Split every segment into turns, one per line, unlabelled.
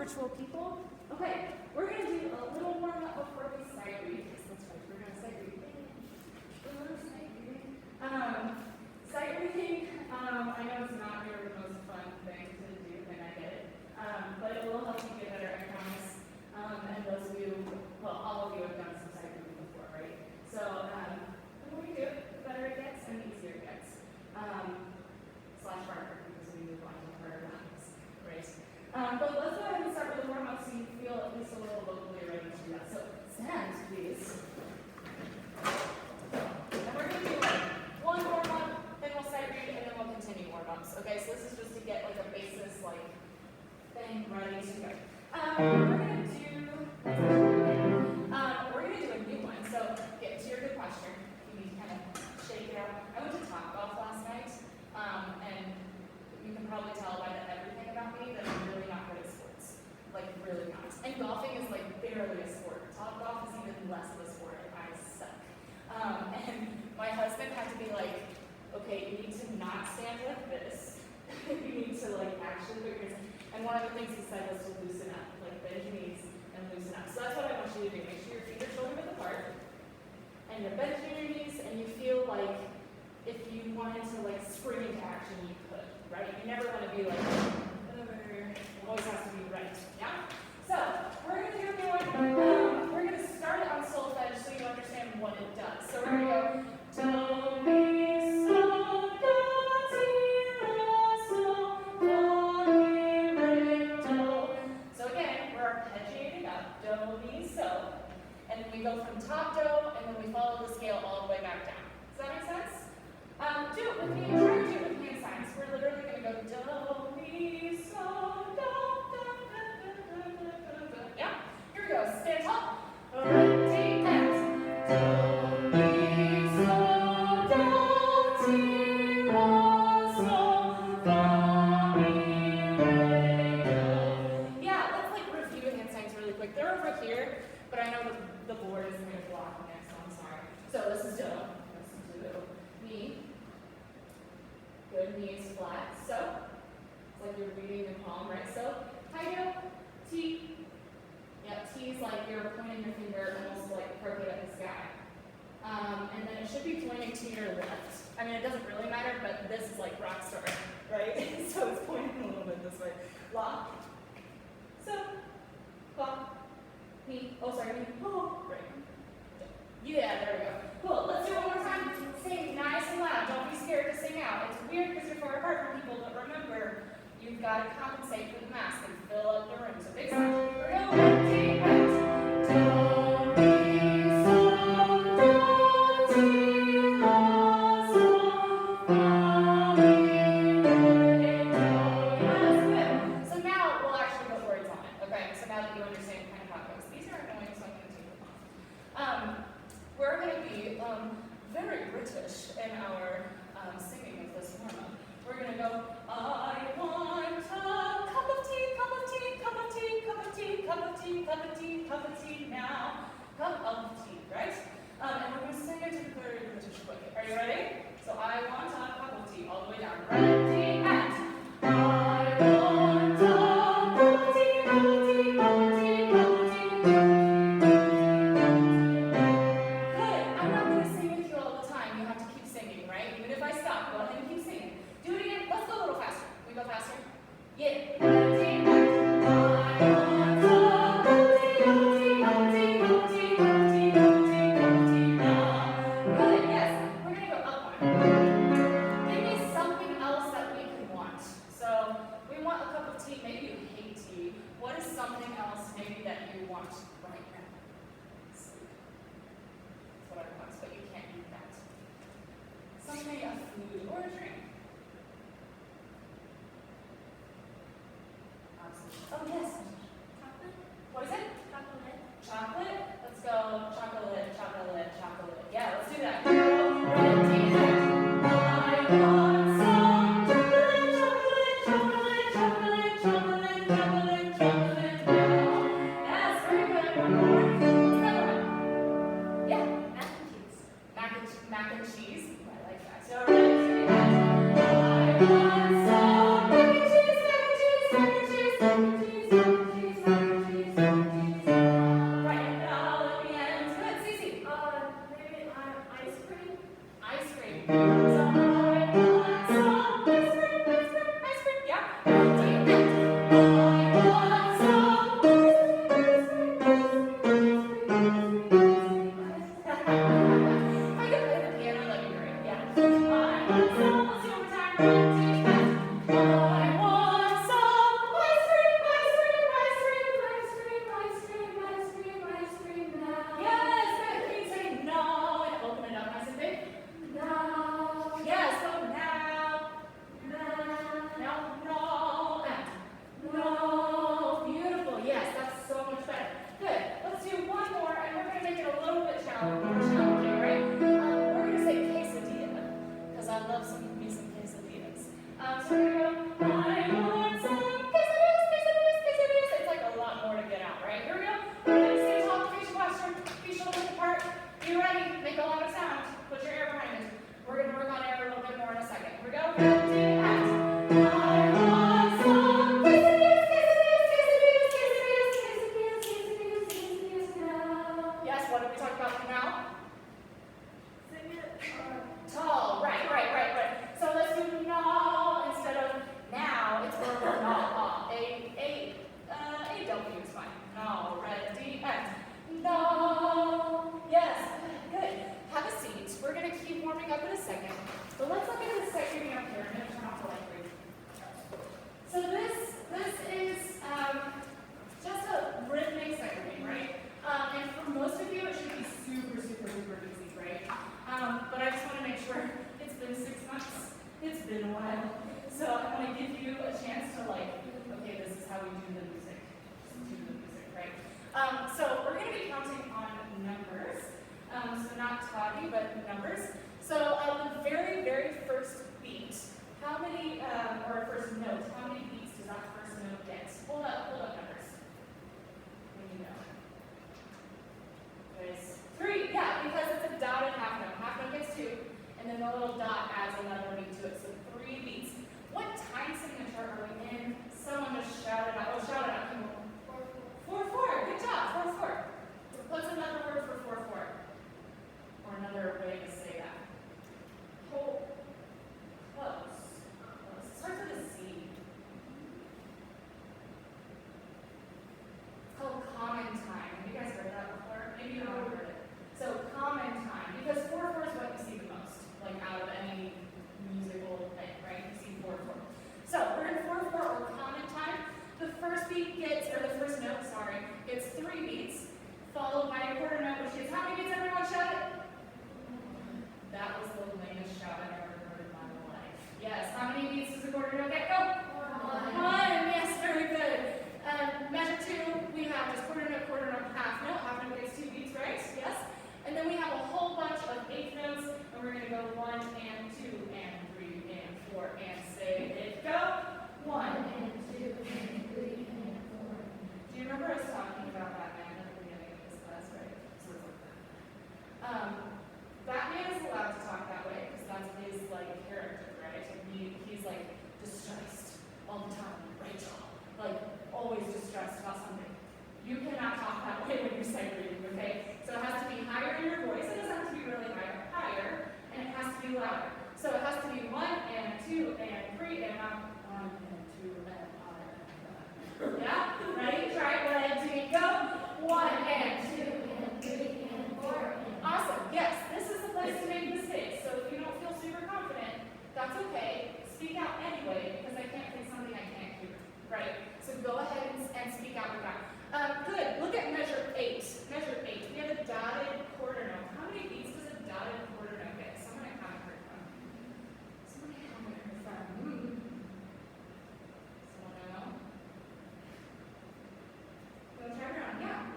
virtual people. Okay, we're going to do a little warm-up before we sight read. Yes, that's right, we're going to sight read. Sight reading, I know it's not your most fun thing to do, and I get it, but it will help you get better, I promise. And those of you, well, all of you have done some sight reading before, right? So the more you do it, the better it gets and the easier it gets. Slash harder, because we move on to the harder ones, right? But let's go ahead and start with the warm-up so you feel at least a little locally ready to do that. So stand, please. And we're going to do like one warm-up, then we'll sight read, and then we'll continue warm-ups. Okay, so this is just to get like a basis like thing ready to go. We're going to do a new one. So get to your good posture. You need to kind of shake it out. I went to Top Golf last night, and you can probably tell by everything about me that I'm really not good at sports. Like, really not. And golfing is like barely a sport. Top golf is even less of a sport. I suck. And my husband had to be like, okay, you need to not stand like this. You need to like actually put your, and one of the things he said was to loosen up, like bend your knees and loosen up. So that's what I want you to do. Make sure your feet are shoulder width apart, and you're bending your knees, and you feel like if you wanted to like spring into action, you could, right? You never want to be like, it always has to be right, yeah? So, we're going to do a new one. We're going to start it on solfege so you understand what it does. So we're going to go, do, mi, sol, do, si, la, sol, do, mi, re, do. So again, we're arpeggiating up, do, mi, so. And then we go from top do, and then we follow the scale all the way back down. Does that make sense? Do it with me. Try to do it with hand signs. We're literally going to go do, mi, sol, do, do, do, do, do, do, do. Yeah? Here we go. Stand tall. Re, ti, and. Do, mi, sol, do, ti, la, sol, fa, mi, re, do. Yeah, let's like review hand signs really quick. They're over here, but I know the board is going to block next, so I'm sorry. So this is do. This is do. Mi. Good, knee is flat. So, it's like you're reading the palm, right? So, high do, T. Yep, T is like you're pointing your finger almost like crooked at the sky. And then it should be pointing to your left. I mean, it doesn't really matter, but this is like rock star, right? So it's pointing a little bit this way. La. So, fa. Mi. Oh, sorry, mi. Oh, right. Yeah, there we go. Cool. Let's do it one more time. Sing nice and loud. Don't be scared to sing out. It's weird because you're far apart from people, but remember, you've got to compensate for the mask and fill up the room. So big sign. We're going to take it. Do, mi, sol, do, ti, la, sol, fa, mi, re, do. Yeah, that's good. So now we'll actually put words on it. Okay. So now that you understand kind of how it goes. These are annoying, so I'm going to take them off. We're going to be very British in our singing of this warm-up. We're going to go, I want a cup of tea, cup of tea, cup of tea, cup of tea, cup of tea, cup of tea, cup of tea now. Cup of tea, right? And we're going to sing it to the very British way. Are you ready? So I want a cup of tea all the way down. Ready, and I want a cup of tea, cup of tea, cup of tea, cup of tea, cup of tea. What is So we're going to be counting on numbers. So not talking, but numbers. So the very, very first beat, how many, or first note, how many beats does that first note get? Hold up numbers. When you know. There's 3, yeah, because it's a dotted half note. Half note gets 2, and then the little dot adds another beat to it, so 3 beats. What time signature are we in? Someone just shouted out. Oh, shout it out. 4/4. Good job. 4/4. What's another word for 4/4? Or another way to say that? Close. It starts with a C. It's called common time. Have you guys heard that before? Maybe you haven't heard it. So common time, because 4/4 is what you see the most, like out of any musical thing, right? You see 4/4. So we're in 4/4 or common time. The first beat gets, or the first note, sorry, gets 3 beats, followed by a quarter note, which gets how many beats? Everyone shout it. That was the lamest shout I've ever heard in my life. Yes, how many beats does a quarter note get? Go. 1. Yes, very good. Measure 2, we have just quarter note, half note. Half note gets 2 beats, right? Yes. And then we have a whole bunch of 8th notes, and we're going to go 1 and 2 and 3 and 4 and say it. Go. 1 and 2 and 3 and 4. Do you remember us talking about Batman at the beginning of this class, right? So it's like that. Batman is allowed to talk that way because that's his like character, right? And he's like distressed all the time, right, y'all? Like always distressed about something. You cannot talk that way when you're sight reading, okay? So it has to be higher in your voice. It doesn't have to be really higher, and it has to be louder. So it has to be 1 and 2 and 3 and 1 and 2 and 1. Yeah? Ready? Try it. Ready? Go. 1 and 2 and 3 and 4. Awesome. Yes, this is the place to make mistakes. So if you don't feel super confident, that's okay. Speak out anyway, because I can't think something I can't hear. Right? So go ahead and speak out with that. Good. Look at measure 8. Measure 8. We have a dotted quarter note. How many beats does a dotted quarter note get? Someone I haven't heard from. Someone I haven't heard from. Someone I know? Go try it around. Yeah.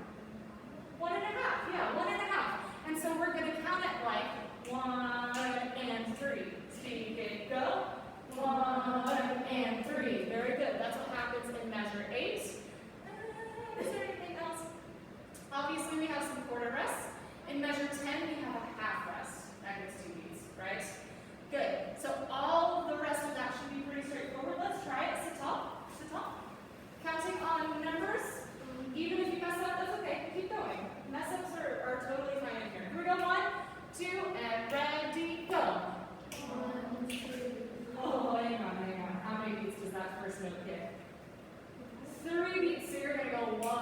1.5. Yeah, 1.5. And so we're going to count it like 1 and 3. Speak it. Go. 1 and 3. Very good. That's what happens in measure 8. Is there anything else? Obviously, we have some quarter rests. In measure 10, we have a half rest. That gets 2 beats, right? Good. So all of the rest of that should be pretty straightforward. Let's try it. Sit tall. Sit tall. Counting on numbers. Even if you mess up, that's okay. Keep going. Mess ups are totally fine in here. Here we go. 1, 2, and ready, go. 1, 2. Oh, hang on. How many beats does that first note get? 3 beats. So you're going to go 1,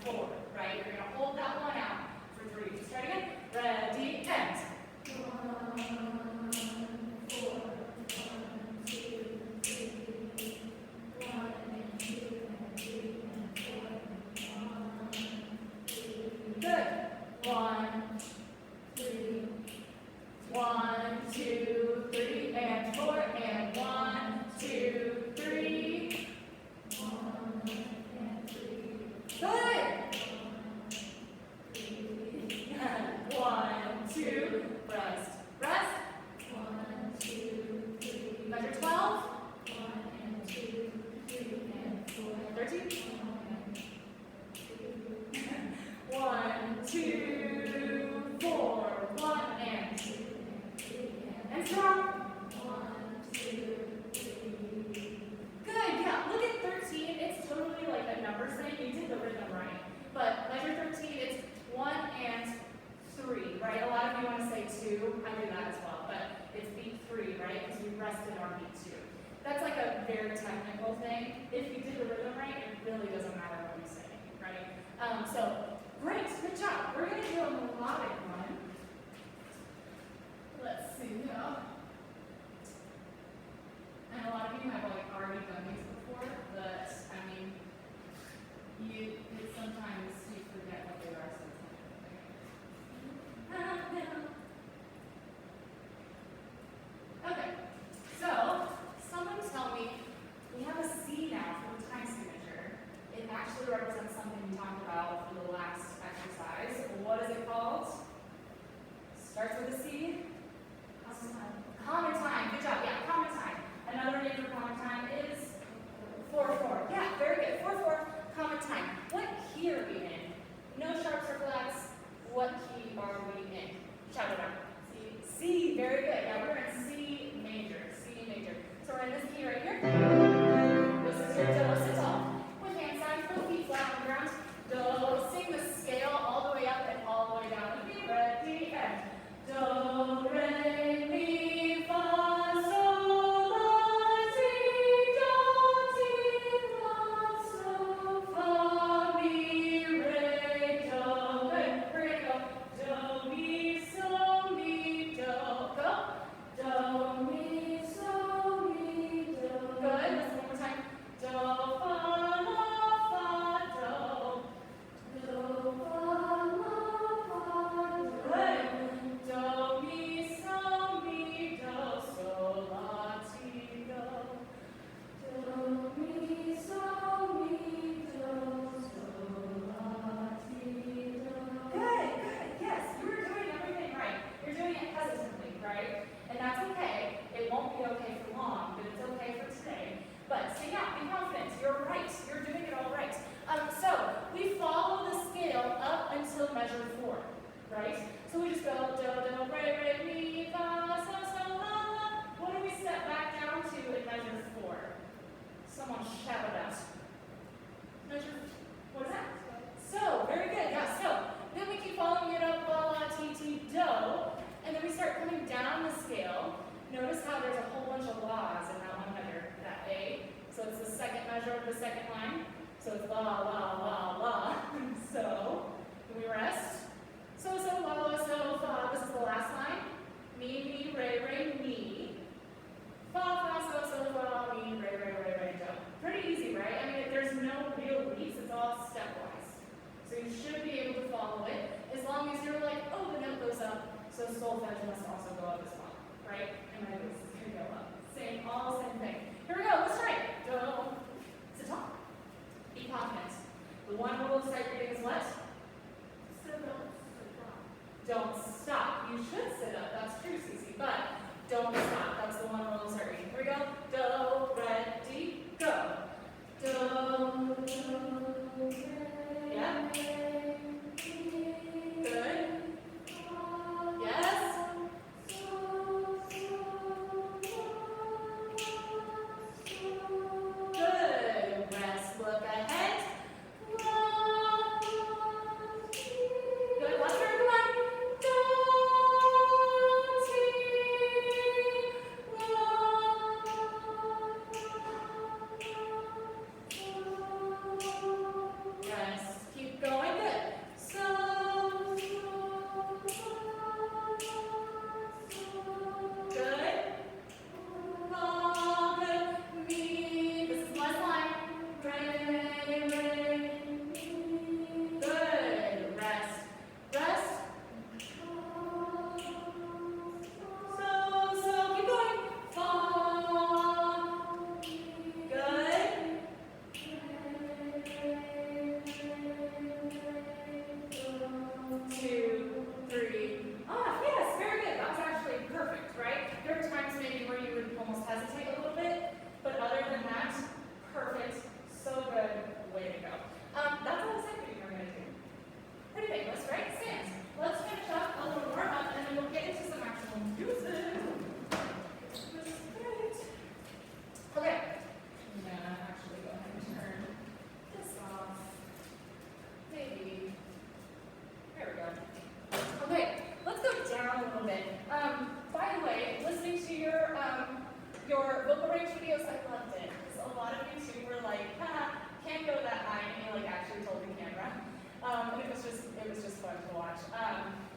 4, right? You're going to hold that 1 out for 3. Just try it again. Ready, and 1, 4, 1, 2, 3, 1 and 2 and 3 and 4 and 1, 2. Good. 1, 3. 1, 2, 3 and 4 and 1, 2, 3. 1 and 3. Good. 1, 2. Rest. 1, 2, 3. Measure 12. 1 and 2, 3 and 4. 13. 1, 2, 4. 1 and 2 and 3 and strong. 1, 2, 3. Good. Yeah. Look at 13. It's totally like a numbers thing. You did the rhythm right. But measure 13, it's 1 and 3, right? A lot of you want to say 2. I do that as well. But it's beat 3, right? Because we rested on beat 2. That's like a very technical thing. If you did the rhythm right, it really doesn't matter what you say, right? So great. Good job. We're going to do a melodic one. Let's see. And a lot of you have like already done these before, but I mean, sometimes you forget what they are sometimes. Okay, so someone tell me we have a C now for the time signature. It actually represent something we talked about for the last exercise. What is it called? Starts with a C?
Common time.
Common time. Good job. Yeah, common time. Another name for common time is 4/4. Yeah, very good. 4/4 common time. What key are we in? No sharps or flats. What key are we in? Shout it out.
C.
C. Very good. Yeah, we're in C major. C major. So we're in this key right here. This is your do recital. With hand signs, both feet flat on the ground. Do. Sing the scale all the way up and all the way down. Be ready and do, re, mi, fa, sol, la, si, do, ti, la, sol, fa, mi, re, do. Good. We're gonna go do, mi, so, mi, do. Go. Do, mi, so, mi, do. Good. Let's one more time. Do, fa, la, fa, do. Do, fa, la, fa, do. Good. Do, mi, so, mi, do, sol, la, ti, do. Do, mi, so, mi, do, sol, la, ti, do. Good, good. Yes, you were doing everything right. You're doing it hesitantly, right? And that's okay. It won't be okay for long, but it's okay for today. But sing out, be confident. You're right. You're doing it all right. So we follow the scale up until measure 4, right? So we just go do, do, re, re, mi, fa, so, so, la, la. What do we step back down to in measure 4? Someone shout it out. Measure, what is that? So, very good. Yeah, so. Then we keep following it up, la, la, ti, ti, do. And then we start coming down the scale. Notice how there's a whole bunch of la's in that one measure, that A. So it's the second measure of the second line. So it's la, la, la, la. So, can we rest? So, so, la, la, so, fa. This is the last line. Mi, mi, re, re, mi. Fa, fa, so, so, fa, mi, re, re, re, re, do. Pretty easy, right? I mean, there's no real leaps. It's all stepwise. So you should be able to follow it as long as you're like, oh, the note goes up. So solfege must also go up as well, right? And my voice is going to go up. All same thing. Here we go. Let's try it. Do. Sit up. Be confident. The one rule of sight reading is what?
So don't sit down.
Don't stop. You should sit up. That's true, Cece. But don't stop. That's the one rule of sight reading. Here we go. Do. Ready. Go. Do. Yeah. Good. Yes. Good. Rest. Look ahead. Good. Left turn. Come on. Do, ti, la. Rest. Keep going. Good. So, good. La, good. Mi. This is last line. Re, re, mi. Good. Rest. Rest. So, keep going. Fa. Good. 2, 3. Ah, yes, very good. That was actually perfect, right? There were times maybe where you would almost hesitate a little bit, but other than that, perfect. So good. Way to go. That's all the second we're going to do. Pretty painless, right? Stands. Let's finish up a little warm up, and then we'll get into some actual music. Which is great. Okay. I'm going to actually go ahead and turn this off. Maybe. There we go. Okay, let's go down a little bit. By the way, listening to your vocal range videos, I loved it. Because a lot of you too were like, can't go that high, and you like actually told the camera. And it was just fun to watch.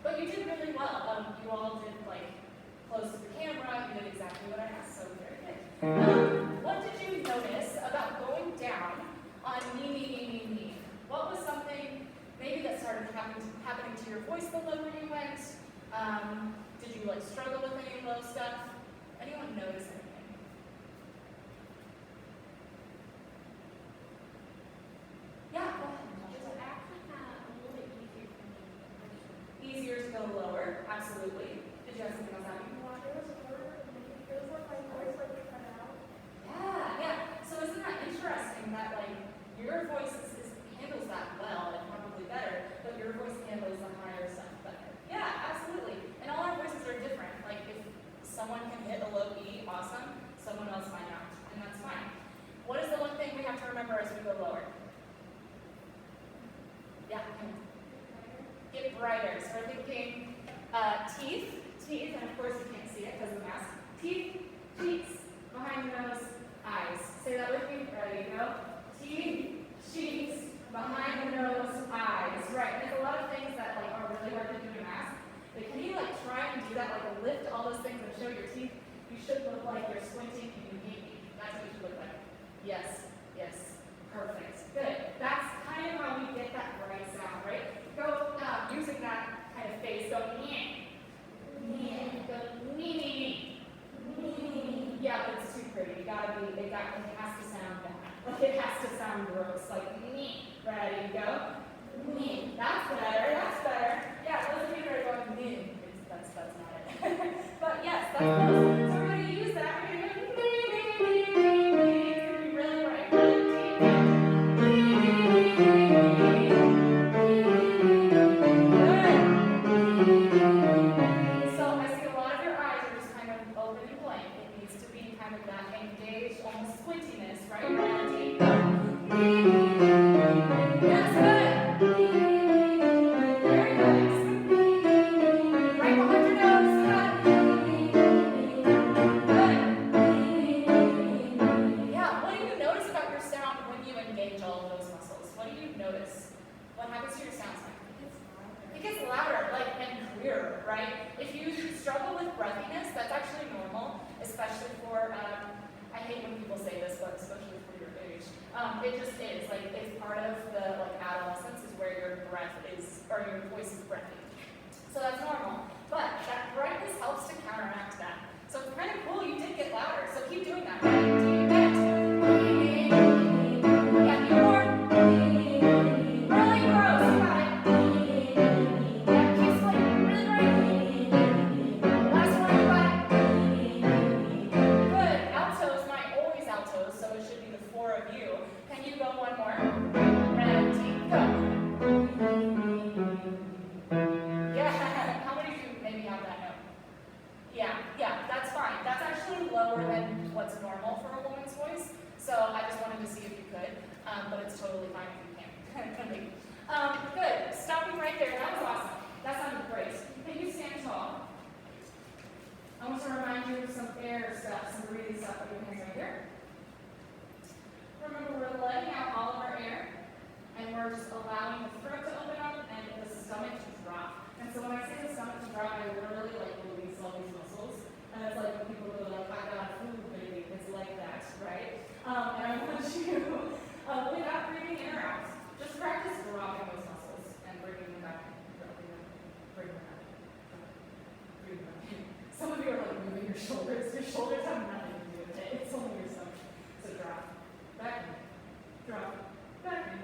But you did really well. You all did like close to the camera. You did exactly what I asked, so very good. What did you notice about going down on me, me, me, me, me? What was something maybe that started happening to your voice the lower you went? Did you like struggle with any low stuff? Anyone notice anything? Yeah, go go lower, absolutely. Did you have something else happening?
It was like my voice like cut out.
Yeah. So isn't that interesting that like your voice handles that well and probably better, but your voice handles the higher stuff better. Yeah, absolutely. And all our voices are different. Like if someone can hit a low E, awesome. Someone else might not, and that's fine. What is the one thing we have to remember as we go lower? Yeah. Get brighter. So we're thinking teeth, and of course you can't see it because of the mask. Teeth, cheeks, behind the nose, eyes. Say that with me. Ready, go. Teeth, cheeks, behind the nose, eyes. Right. There's a lot of things that like are really hard to do in a mask. But can you like try and do that? Like lift all those things and show your teeth. You should look like you're squinting and you can't eat. That's what you should look like. Yes. Perfect. Good. That's kind of how we get that right sound, right? Go using that kind of face. Go yeah. Go nee. Yeah, but it's too pretty. It has to sound bad. Like it has to sound gross. Like nee. Ready? Go. Nee. That's better. Yeah, those of you that are going nee. That's not it. But yes, that's close. So we're going to use that. We're going to go nee. It's going to be really bright. So I see a lot of your eyes are just kind of open and blank. It needs to be kind of that engaged, almost squintiness, right? Ready? Go. Yes, good. Very good. Right behind your nose. Good. Yeah, what do you notice about your sound when you engage all of those muscles? What do you notice? What happens to your sound? It gets louder, like, and clearer, right? If you struggle with breathiness, that's actually normal, especially for, I hate when people say this, but especially for your age. It just is, like, it's part of the, like, adolescence is where your breath is, or your voice is breathy. So that's normal, but that brightness helps to counteract that. So it's kind of cool, you did get louder, so keep doing that. Yeah, keep more. Really gross, you got it. Yeah, keep splitting, really bright. Last one, you got it. Good, altos, always altos, so it should be the four of you. Can you go one more? Ready, go. Yeah, how many of you maybe have that note? Yeah, that's fine. That's actually lower than what's normal for a woman's voice. So I just wanted to see if you could, but it's totally fine if you can't. Good. Stopping right there. That was awesome. That sounded great. Can you stand tall? I want to remind you of some air stuff, some breathing stuff. Put your hands right here. Remember, we're letting out all of our air, and we're just allowing the throat to open up and the stomach to drop. And so when I say the stomach to drop, I literally like release all these muscles. And it's like when people go like, I got food, baby. It's like that, right? And I want you, without breathing in or out, just practice dropping those muscles and bringing them back in. Dropping them, bringing them back in. Breathing them in. Some of you are like moving your shoulders. Your shoulders have nothing to do with it. It's only your stomach. So drop, back in, drop, back in,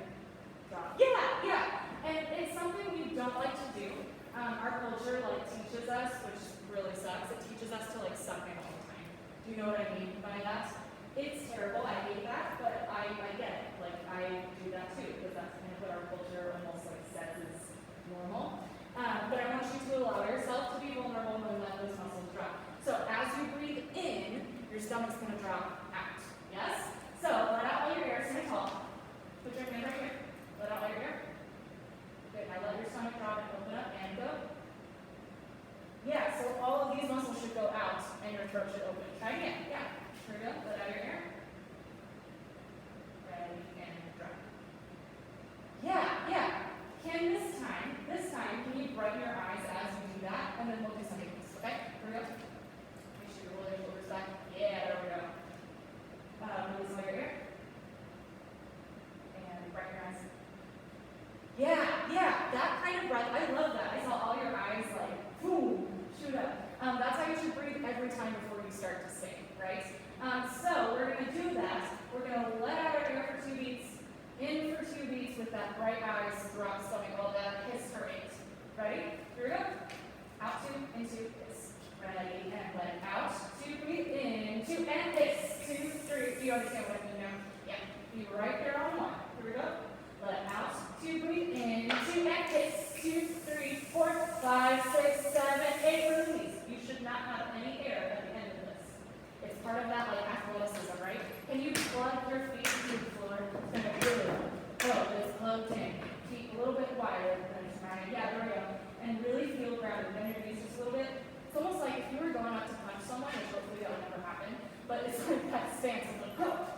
drop. Yeah. And it's something we don't like to do. Our culture like teaches us, which really sucks. It teaches us to like suck in all the time. Do you know what I mean by that? It's terrible. I hate that, but I get it. Like I do that too because that's kind of what our culture almost like says is normal. But I want you to allow yourself to be vulnerable and let those muscles drop. So as you breathe in, your stomach's going to drop out. Yes? So let out all your air. Stay tall. Put your hand right here. Let out all your air. Good. Now let your stomach drop and open up and go. Yeah, so all of these muscles should go out and your throat should open. Try again. Yeah. Here we go. Let out your air. Ready and drop. Yeah. This time, can you brighten your eyes as you do that? And then we'll do something else. Okay? Here we go. Make sure you roll your shoulders back. Yeah, there we go. Release all your air. And brighten your eyes. Yeah, that kind of breath, I love that. I saw all your eyes like, boom, shoot up. That's how you should breathe every time before you start to sing, right? So we're going to do that. We're going to let out our air for 2 beats, in for 2 beats with that bright eyes, drop stomach, all that, hiss for 8. Ready? Here we go. Out, two, into, hiss. Ready, and let out. Two, breathe in, two, and hiss. Two, three. You understand what I mean now? Yeah. Be right there on one. Here we go. Let out. Two, breathe in, two, and hiss. Two, three, four, five, six, seven, eight. Release. You should not have any air at the end of this. It's part of that like athleticism, right? Can you plug your feet into the floor? It's gonna really flow this low tank. Feet a little bit wider than it's right. Yeah, there we go. And really feel grounded. Bend your knees just a little bit. It's almost like if you were going up to punch someone, which hopefully that will never happen, but it's like that stance of like, oh,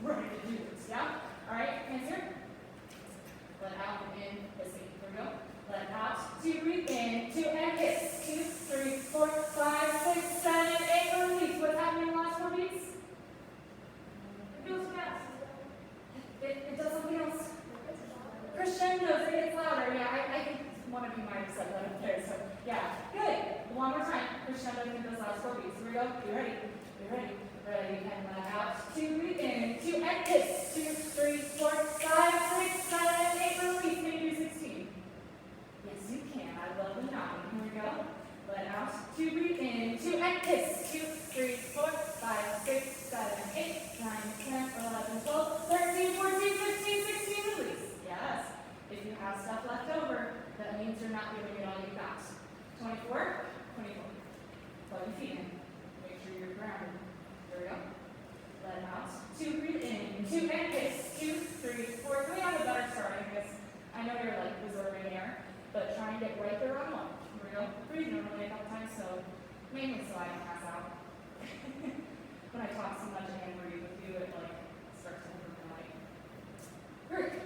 ready to do this, yeah? All right, hands here. Let out and in, hissing. Here we go. Let out, two, breathe in, two, and hiss. Two, three, four, five, six, seven, eight, release. What's happening in the last 4 beats?
It feels fast.
It does something else. Crescendos, it gets louder. Yeah, I think one of you might have said that up there. So, yeah, good. One more time. Crescendo in those last 4 beats. Here we go. You ready? You ready? Ready, and let out. Two, breathe in. Two, and hiss. Two, three, four, five, six, seven, eight. Release. Can you do 16? Yes, you can. I love the nodding. Here we go. Let out. Two, breathe in. Two, and hiss. Two, three, four, five, six, seven, eight, 9, 10, 11, 12, 13, 14, 15, 16. Release. Yes. If you have stuff left over, that means you're not giving it all you got. 24, 24. Plug your feet in. Make sure you're grounded. There we go. Let out. Two, breathe in. Two, and hiss. Two, three, four. Can we have a better starting? Because I know you're like reserving air, but try and get right there on one. Here we go. Breathe normally a couple times, so mainly so I don't pass out. When I talk so much and breathe with you, it like starts to hurt my light. Great.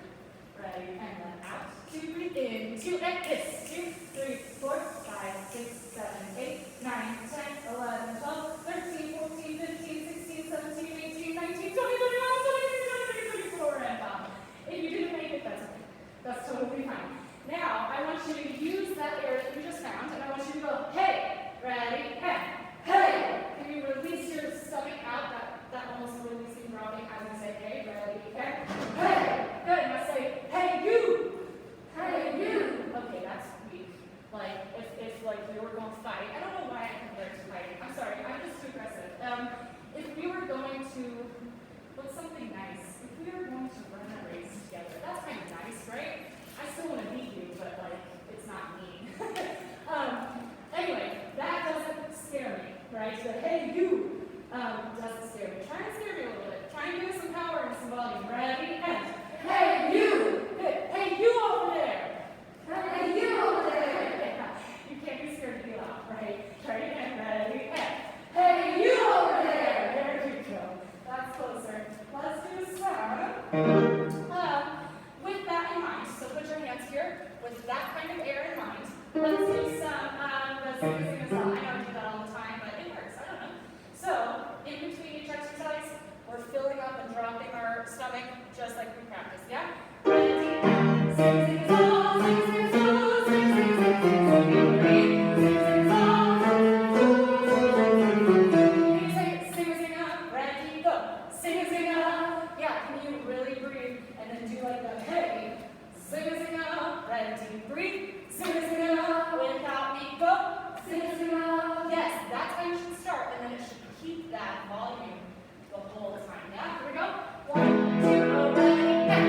Ready, and let out. Two, breathe in. Two, and hiss. Two, three, four, five, six, seven, eight, 9, 10, 11, 12, 13, 14, 15, 16, 17, 18, 19, 20, 21, 22, 23, 24, and if you didn't make it, that's okay. That's totally fine. Now, I want you to use that air that you just found, and I want you to go, hey, ready, hey, hey. Can you release your stomach out, that almost releasing dropping as I say, hey, ready, hey, hey. Good, now say, hey, you. Hey, you. Okay, that's weak. Like, if like you were going to fight, I don't know why I compared to fighting. I'm sorry, I'm just too aggressive. If we were going to, what's something nice? If we were going to run a race together, that's kind of nice, right? I still want to beat you, but like, it's not mean. Anyway, that doesn't scare me, right? So, hey, you doesn't scare me. Try and scare me a little bit. Try and give me some power and some volume. Ready? And, hey, you! Hey, you over there! Hey, you over there! Yeah. You can't be scared to be loud, right? Try it again. Ready? And, hey, you over there! There you go. That's closer. Let's do some. With that in mind, so put your hands here. With that kind of air in mind, let's do some the singing as well. I know I do that all the time, but it works. I don't know. So, in between each exercise, we're filling up and dropping our stomach just like we practiced, yeah? Ready? Sing, sing, song, sing, sing, song, sing, sing, sing, sing, sing, sing, sing, sing, song. Can you say sing, sing, ready, go. Sing, sing, yeah, can you really breathe and then do like the hey, sing, sing, ready, breathe, sing, sing, without me, go, sing, sing, yes, that's how you should start, and then it should keep that volume the whole time, yeah, here we go, 1, 2, ready, and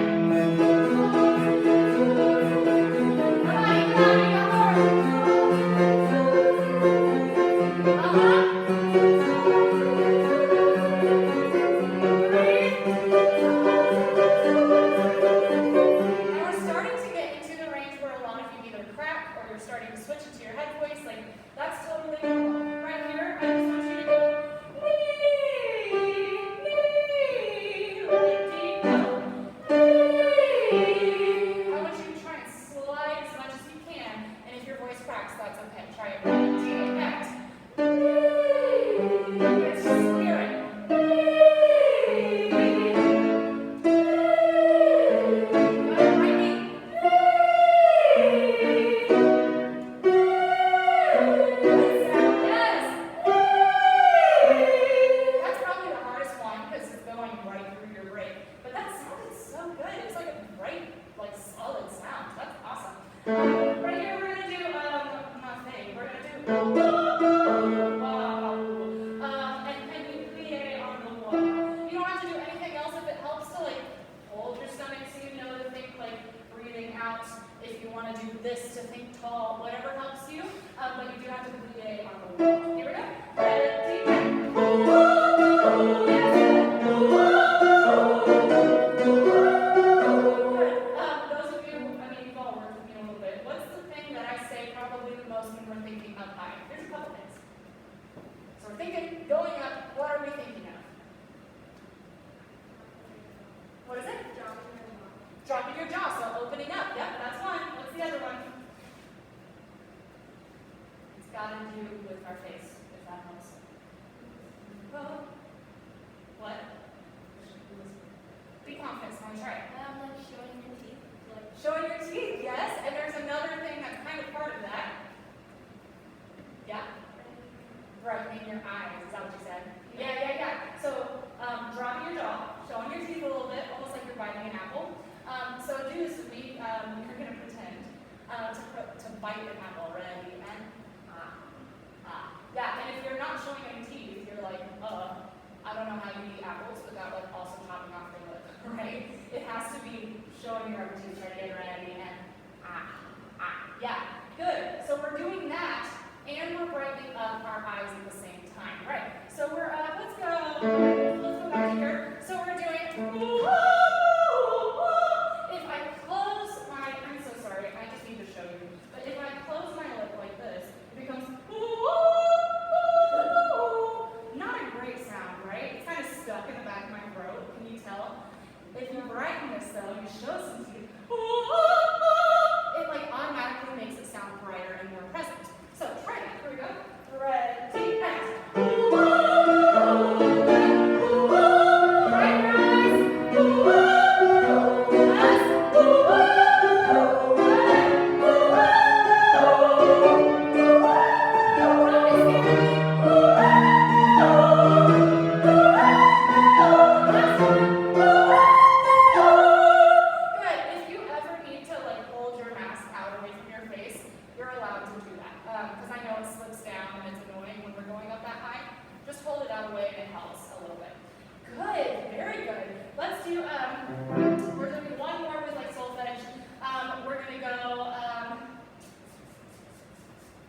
and we're starting to get into the range where a lot of you either crack or out. If you want to do this to think tall, whatever helps you, but you do have to complete a on the wall. Here we go. Ready? Those of you, you've all worked with me a little bit. What's the thing that I say probably the most when we're thinking up high? Here's a couple things. So we're thinking, going up, what are we thinking of? What is it? Dropping your jaw, so opening up. Yep, that's one. What's the other one? It's got to do with our face, if that helps. Oh. What? Be confident, so I'm gonna try it.
Like showing your teeth. Like
Showing your teeth, yes. And there's another thing that's kind of part of that. Yeah? Brightening your eyes, is that what you said? Yeah. So, dropping your jaw, showing your teeth a little bit, almost like you're biting an apple. So do this with me. You're going to pretend to bite an apple. Ready? And yeah, and if you're not showing any teeth, you're like, I don't know how you eat apples without like also chopping off the lip, right? It has to be showing your teeth. Ready? And yeah, good. So we're doing that, and we're brightening up our eyes at the same time, right? So we're let's go back here. So we're doing. If I close my, I'm so sorry, I just need to show you. But if I close my lip like this, it becomes not a great sound, right? It's kind of stuck in the back of my throat. Can you tell? If you brighten this though, you show some teeth. It like automatically makes it sound brighter and more present. So try that. Here we go. Ready, and because I know it slips down and it's annoying when we're going up that high. Just hold it out of the way and it helps a little bit. Good, very good. Let's do, we're going to do one more with like solfege. We're going to go,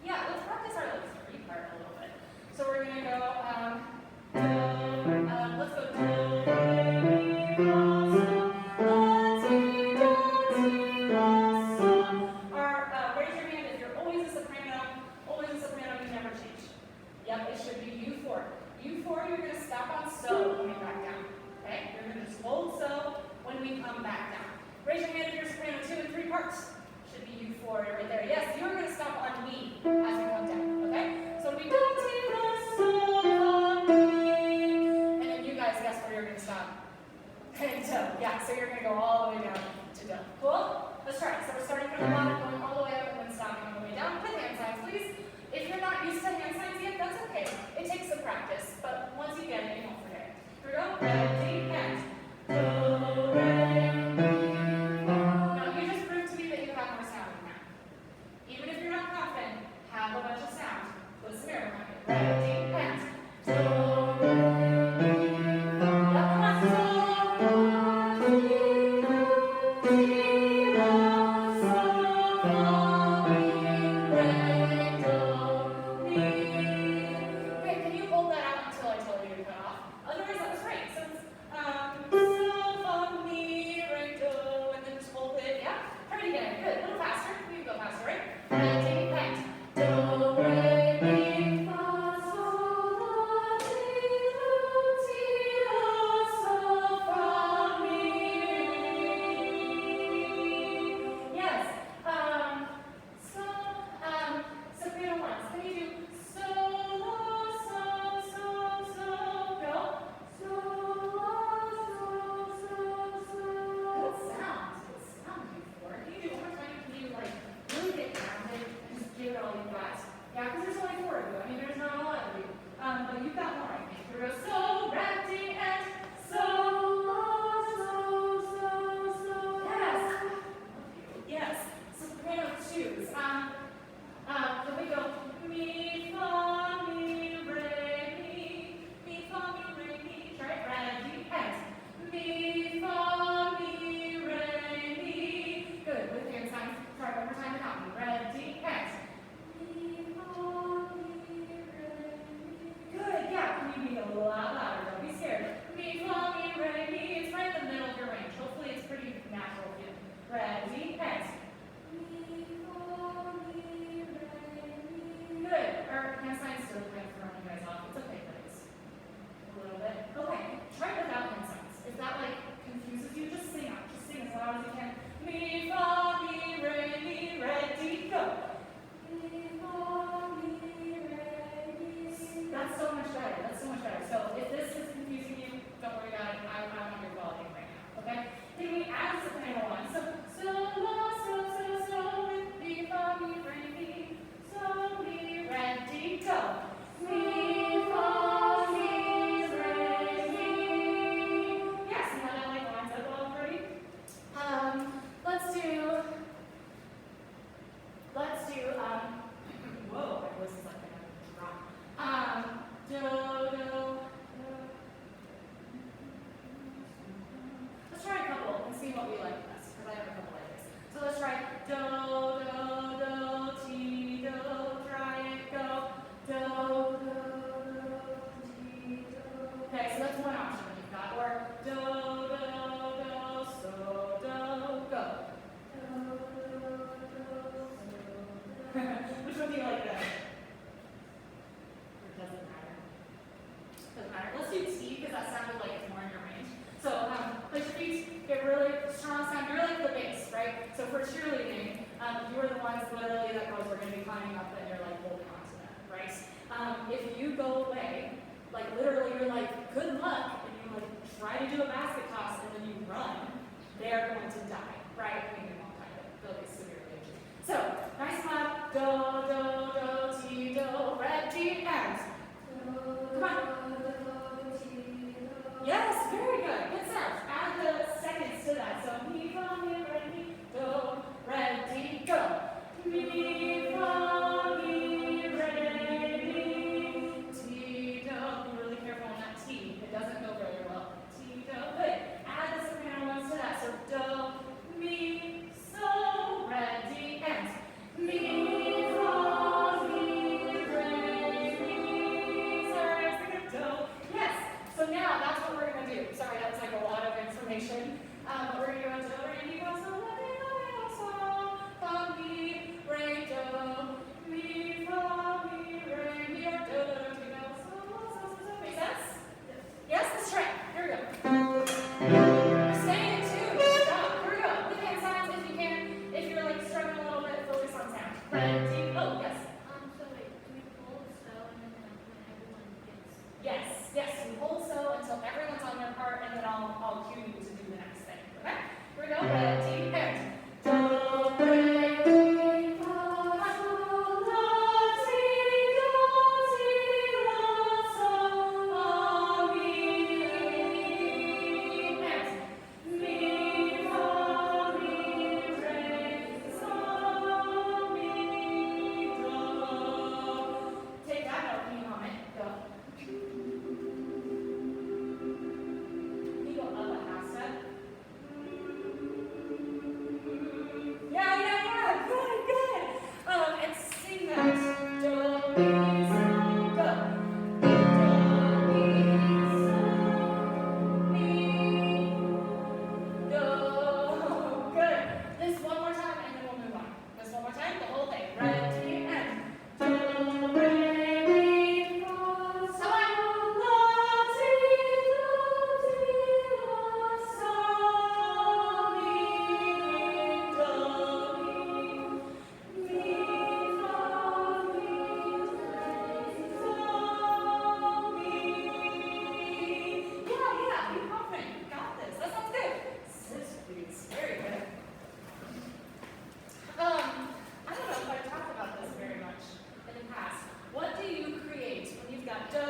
yeah, let's practice our like three part a little bit. So we're going to go, let's go do, re, mi, fa, sol, la, ti, do, ti, la, sol. Or raise your hand if you're always a soprano, you never change. Yep, it should be U4. U4, you're going to stop on so when we back down. Okay? You're going to just hold so when we come back down. Raise your hand if you're soprano 2 and 3 parts. Should be U4 right there. Yes, you're going to stop on me as we come down. Okay? So we do ti, la, sol, la, mi. And then you guys guess where you're going to stop. And do. Yeah, so you're going to go all the way down to do. Cool? Let's try it. So we're starting from the bottom, going all the way up, and then stopping on the way down. With hand signs, please. If you're not used to hand signs yet, that's okay. It takes some practice, but once you get it, you won't forget it. Here we go. Ready, and do, re, mi, fa. Now you just proved to me that you have more sound in that. Even if you're not confident, have a bunch of sound. Put some air behind it. Ready, and do, re, mi, fa. Yep, come on. So, la, ti, do, ti, la, sol, la, mi, re, do, mi. Okay, can you hold that out until I tell you to cut off? Otherwise, that was right. So it's sol, fa, mi, re, do, and then just hold it. Yeah? Try it again. Good. A little faster. You can go faster, right? Ready, and do, re, mi, fa, sol, la, ti, do, ti, la, sol, fa, mi. You are the ones literally that girls are going to be climbing up and you're like holding on to them, right? If you go away, like literally you're like, good luck, and you like try to do a basket toss and then you run, they're going to die, right? I mean, they won't die, but they'll get severely injured. So, nice clap, do, do, do, ti, do, re, ti, and. Come on. Yes, very good. Good stuff. Add the seconds to that. So, mi, fa, mi, re, mi, do, re, ti, go. Mi, fa, mi, re, mi, ti, do. Be really careful on that T. It doesn't go very well. Ti, do. Good. Add the soprano ones to that. So, do, mi, so, re, ti, and. Mi, fa, mi, re, mi. Sorry, I was thinking of do. Yes. So now that's what we're going to do. Sorry, that's like a lot of information. But we're going to go into do, re, mi, fa, so, la, mi, la, mi, la, so, fa, mi, re, do, mi, fa, mi, re, mi, or do, do, do, ti, do, so, so. Make sense? Yes, let's try. Here we go. Staying in tune. Good job. Here we go. With hand signs if you can. If you're like struggling a little bit, focus on sound. Ready? Oh, yes.
So wait, do we hold so and then when everyone gets?
Yes, yes, we hold so until everyone's on their part, and then I'll cue you to do the next thing. Okay? Here we go. Ready, and. Do, re, mi, fa, sol, la, si, do, si, la, sol, la, mi, and. Mi, fa, mi, re, sol, mi, do. Take that note, can you hum it? Go. Can you go up a half step? Yeah. Good. And sing that. Do, mi, so, go. Do, mi, so, mi, do. Good. This one more time and then we'll move on. This one more time, the whole thing. Ready, and. Do, re, mi, fa, sol, la, si, do, ti, la, sol, mi, do, mi, fa, mi, re, sol, mi. Yeah, be confident. You got this. That sounds good. Sisters, very good. I don't know if I've talked about this very much in the past. What do you create when you've got do,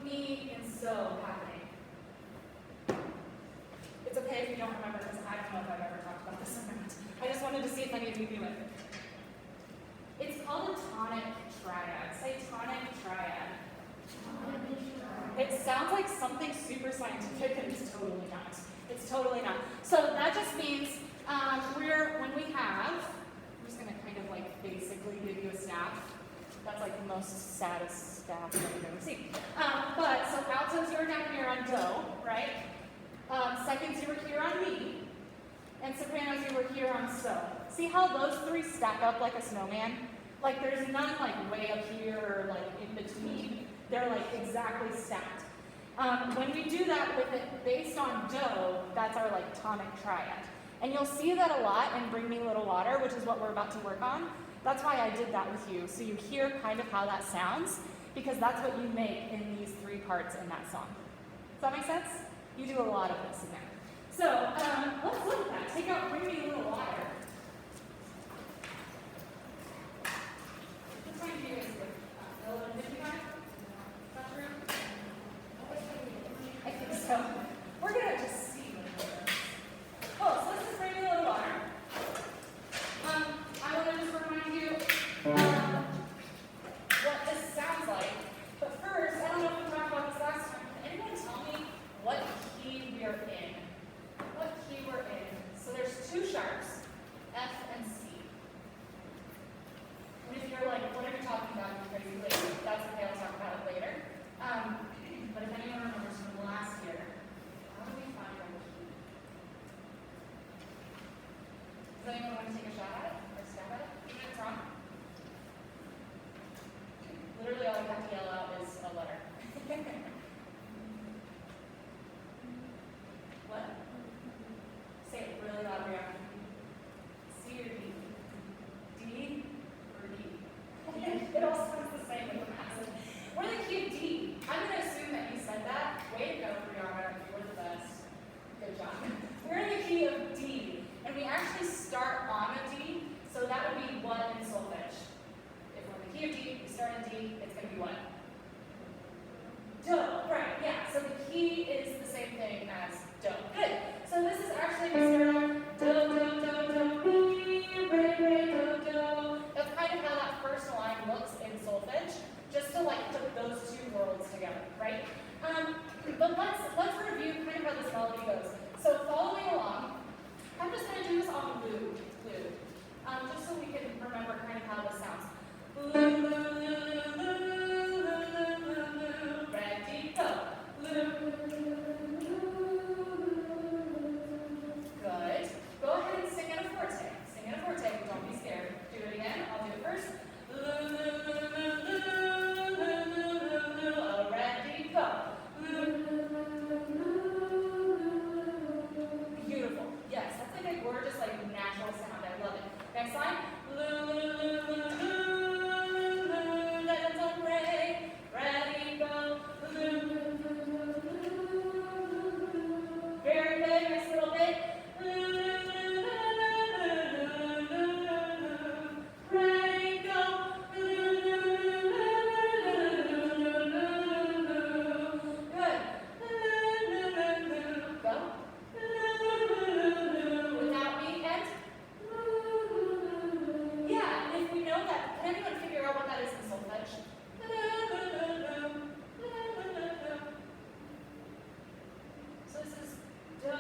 mi, and so happening? It's okay if you don't remember because I don't know if I've ever talked about this or not. I just wanted to see if any of you knew it. It's called a tonic triad. Say tonic triad. It sounds like something super scientific and it's totally not. It's totally not. So that just means when we have, I'm just going to kind of like basically give you a staff. That's like the most saddest staff that you've ever seen. But so altos, you were down here on do, right? Seconds, you were here on mi. And sopranos, you were here on so. See how those three stack up like a snowman? Like there's none like way up here or like in between. They're like exactly stacked. When we do that with it based on do, that's our like tonic triad. And you'll see that a lot in Bring Me Little Water, which is what we're about to work on. That's why I did that with you, so you hear kind of how that sounds, because that's what you make in these three parts in that song. Does that make sense? You do a lot of this in there. So let's look at that. Take out Bring Me Little Water. What time do you guys do? 11:55? Not true? I think so. We're going to just see what it is. Oh, so this is Bring Me Little Water. I want to just remind you what this sounds like. But first, I don't know if we talked about this last time. Can anyone tell me what key we're in? What key we're in? So there's two sharps, F and C. And if you're like, what are you talking about, you crazy lady? That's okay, I'll talk about it later. But if anyone remembers from last year, how do we find our key? Does anyone want to take a shot at it? Or stab at it? Even if it's wrong? Literally all you have to yell out is a letter. What? Say it really loud, Brianna. C or D? start on a D, so that would be what in solfege? If we're in the key of D, we start in D, it's going to be what? Do, right, yeah. So the key is the same thing as do. Good. So this is actually, we start on do, do, do, do, re, re, do, do. That's kind of how that first line looks in solfege, just to like put those two worlds together, right? But let's review kind of how this melody goes. So following along, I'm just going to do this on loo, just so we can remember kind of how this sounds. Loo, loo, loo, loo, loo, loo, loo, ready, go. Loo. Good. Go ahead and sing in a forte. Sing in a forte. Don't be scared. Do it again. I'll do it first. Loo, loo, loo, loo, loo, loo, loo, loo, loo. Ready, go. Loo. Beautiful. Yes, that's like a gorgeous, like natural sound. I love it. Next line. Loo, loo, loo, loo, loo, loo, let it go, re. Ready, go. Loo. Very good. Nice little bit. Ready, go. Good. Go. Without me and yeah, and if we know that, can anyone figure out what that is in solfege? So this is do.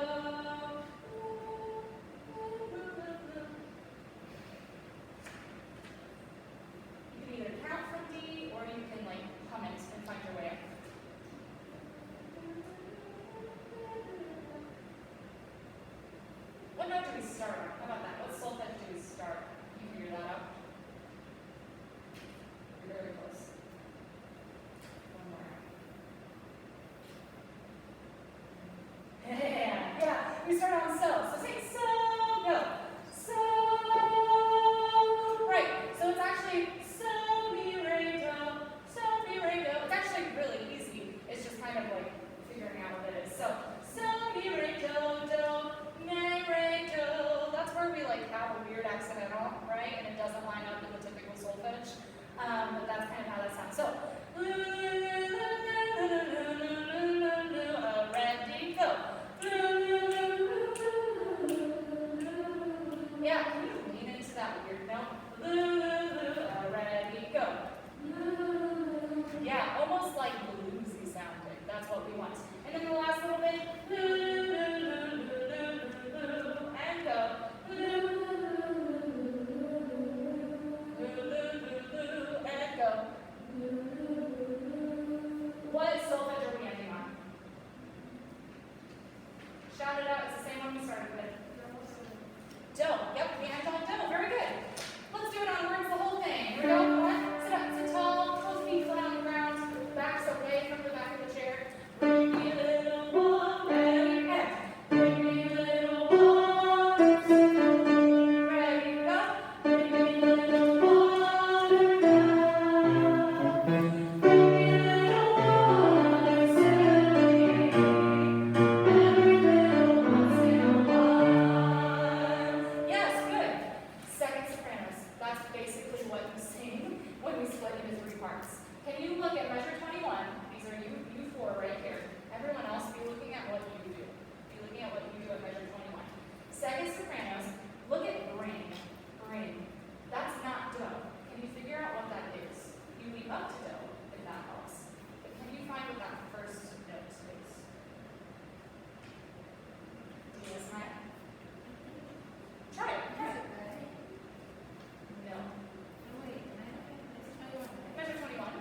You can either count from D or you can like hum it and find your way up. What note do we start on? How about that? What solfege do we start? Can you figure that out? You're very close. One more. Yeah. We start on so. So say so, go. So. Right. So it's actually so, mi, re, do. So, mi, re, do. It's actually really easy. It's just kind of like figuring out what it is. So, mi, re, do, do, mi, re, do. That's where we like have a weird accidental, right? And it doesn't line up with the typical solfege. But that's kind of how that sounds. So, ready, go. Yeah, can you lean into that weird note? Ready, go. Yeah, almost like bluesy sounding. That's what we want. And then the last little bit, and go. And go. What solfege are we ending on? Shout it out. It's the same one we started with. Do. Yep, we end on do. Very good. Let's do it on words, the whole thing. Here we go. One. Sit up, sit tall, both feet flat on the ground, backs away from the back of the chair. Bring me a little more, ready, and bring me a little more. Ready, go. Bring me a little more now. Bring me a little more silly. Every little once in a while. Yes, good. Second sopranos. That's basically what you sing when we split into three parts. Can you look at measure 21? These are you four right here. Everyone else, be looking at what you do. Be looking at what you do at measure 21. Second sopranos, look at bring. Bring. That's not do. Can you figure out what that is? You leave up to do, if that helps. But can you find what that first note is? Do you smile? Try it. Try it. No. Measure 21.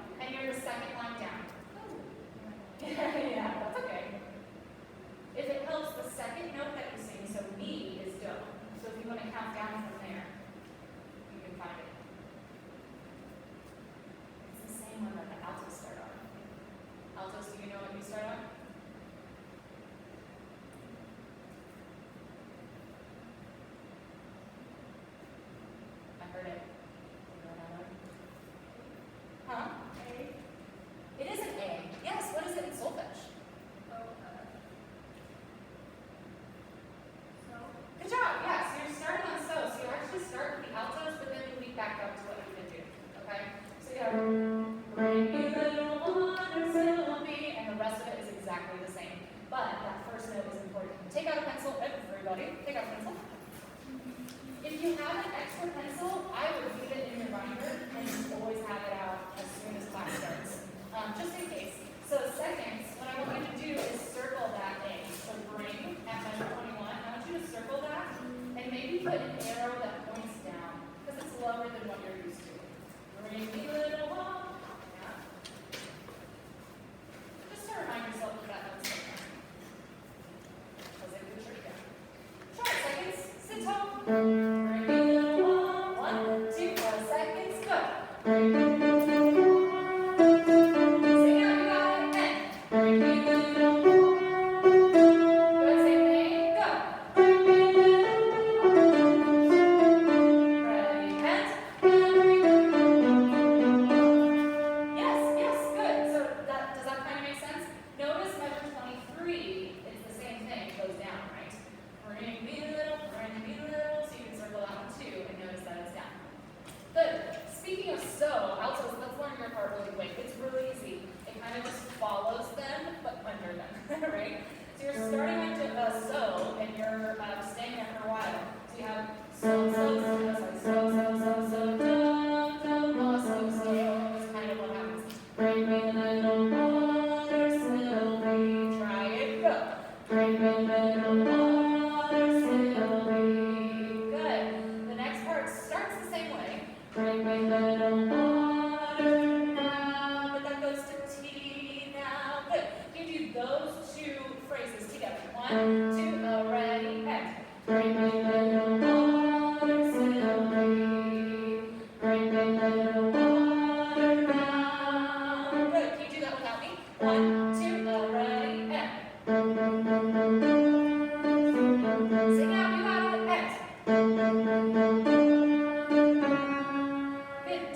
Good.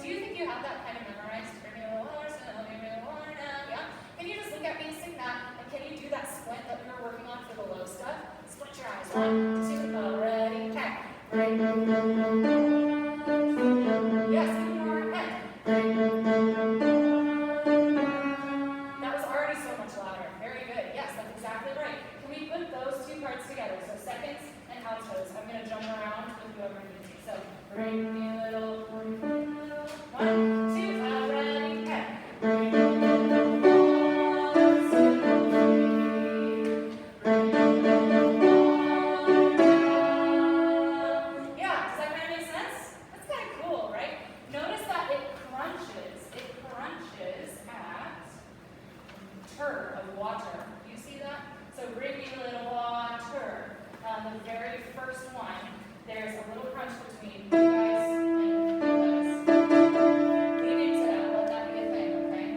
Do you think you have that kind of memorized? Bring me a little water, so I'll give me a little water now. Yeah? Can you just look at me and sing that? And can you do that squint that we were working on for the low stuff? Squint your eyes. 1, 2, ready, okay. Yes, even more. And. That was already so much louder. Very good. Yes, that's exactly right. Can we put those two parts together? So seconds and altos. I'm going to jump around with whoever needs to. So bring me a little. 1, 2, ready, and. Bring me a little water, so bring me a little water. Yeah, does that kind of make sense? That's kind of cool, right? Notice that it crunches. It crunches at tur of water. Do you see that? So bring me a little water. The very first one, there's a little crunch between you guys and us. Lean into that. Let that be a thing, okay?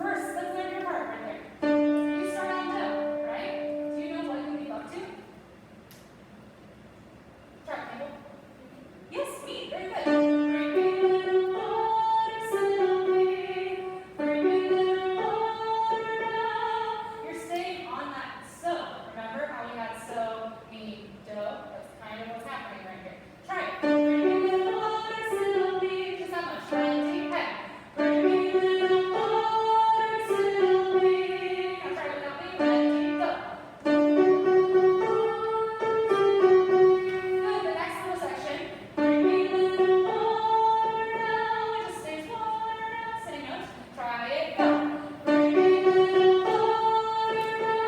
First, let's learn your part right there. You start on down, right? Do you know what you lead up to? Try it, Campbell. Yes, me. Very good. Bring me a little water, Sylvie. Bring me a little water now. You're staying on that so. Remember how we had so, me, do? That's kind of what's happening right here. Try it. Bring me a little water, Sylvie. Just that much. Ready? Hey. Bring me a little water, Sylvie. Now try it without me. Ready? Go. Good. The next little section. Bring me a little water now. It just stays water now. Sitting notes. Try it. Go. Bring me a little water now.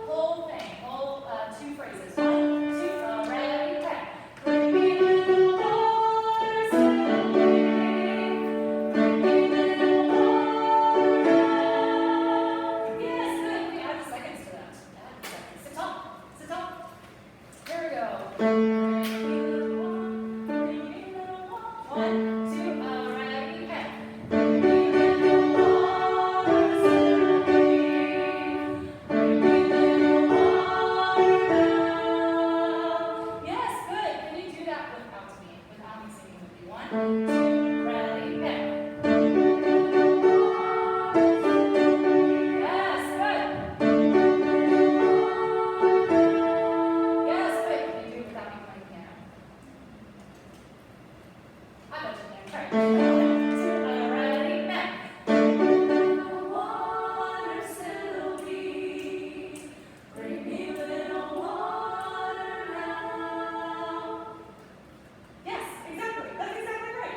Whole thing. Whole 2 phrases. 1, 2, ready, hey. Bring me a little water, Sylvie. Bring me a little water now. Yes, good. We add seconds to that. Add seconds. Sit tall. Sit tall. Here we go. Bring me a little water. Bring me a little water. 1, 2, ready, hey. Bring me a little water, Sylvie. Bring me a little water now. Yes, good. Can you do that without me? Without me singing with you? 1, 2, ready, hey. Yes, good. Yes, good. Can you do it without me playing piano? I bet you can. Try it. 1, 2, ready, hey. Bring me a little water, Sylvie. Bring me a little water now. Yes, exactly. That's exactly right.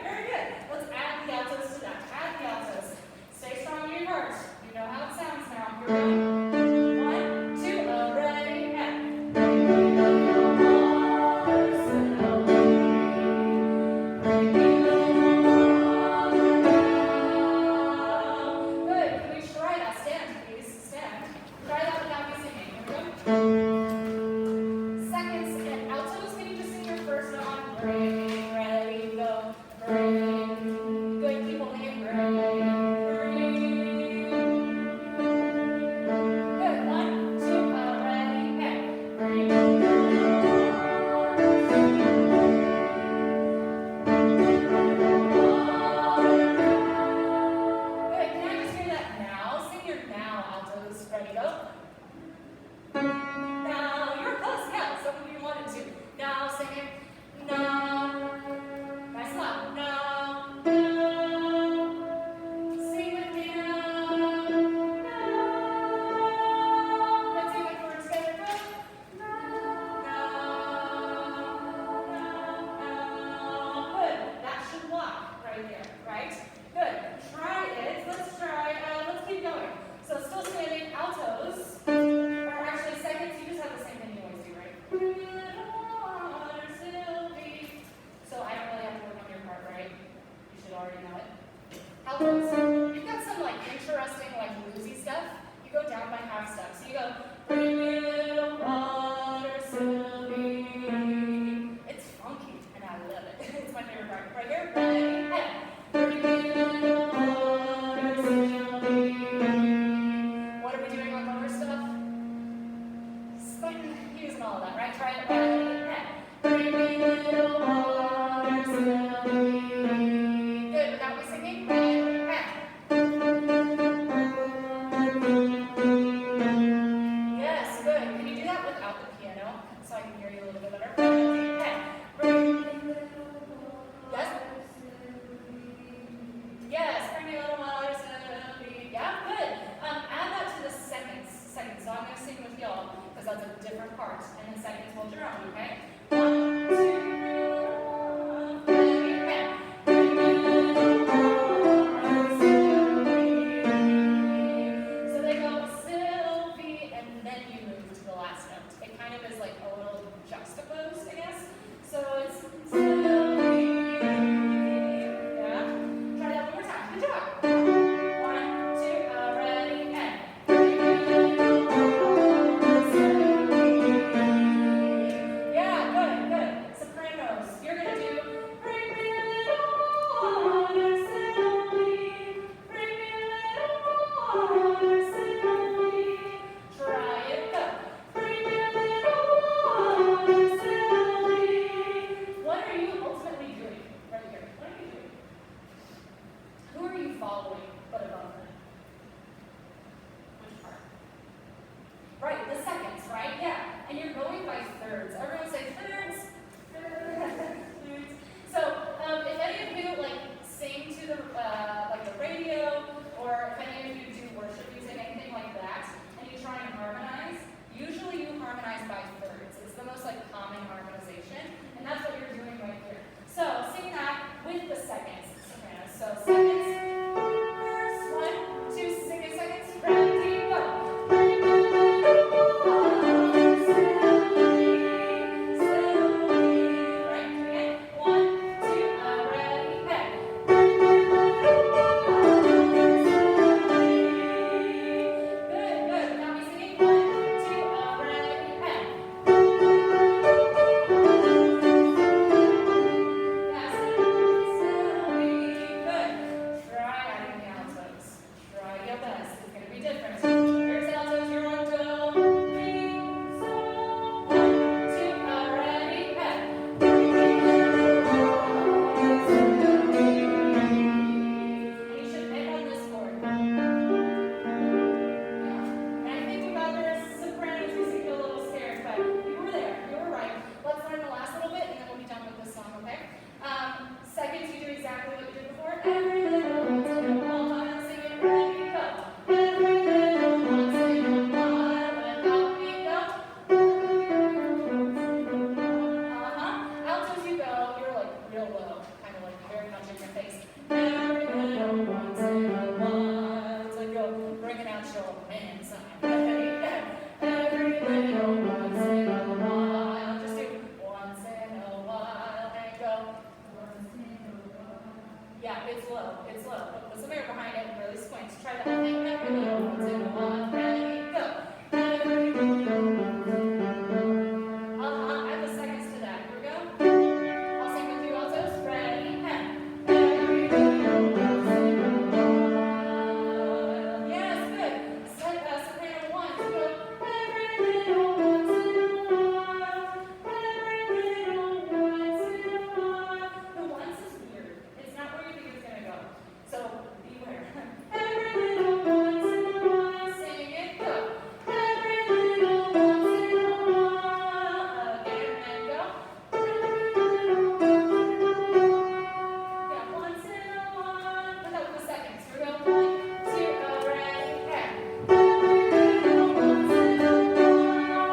real low, kind of like very much in your face. Every little once in a while. It's like you're bringing out your man sign. Every little once in a while. Just do once in a while and go. Once in a while. Yeah, it's low. It's low. Put some air behind it and really squint. Try that whole thing. Every little once in a while. Ready, go. Every little once in a while. Add the seconds to that. Here we go. I'll sing with you altos. Ready, and every little once in a while. Yes, good. Soprano one, two, go. Every little once in a while. Every little once in a while. The once is weird. It's not where you think it's gonna go. So beware. Every little once in a while. Sing it, go. Every little once in a while. Again and go. Yeah, once in a while. Put that with the seconds. Here we go. 1, 2, ready, and every little once in a while.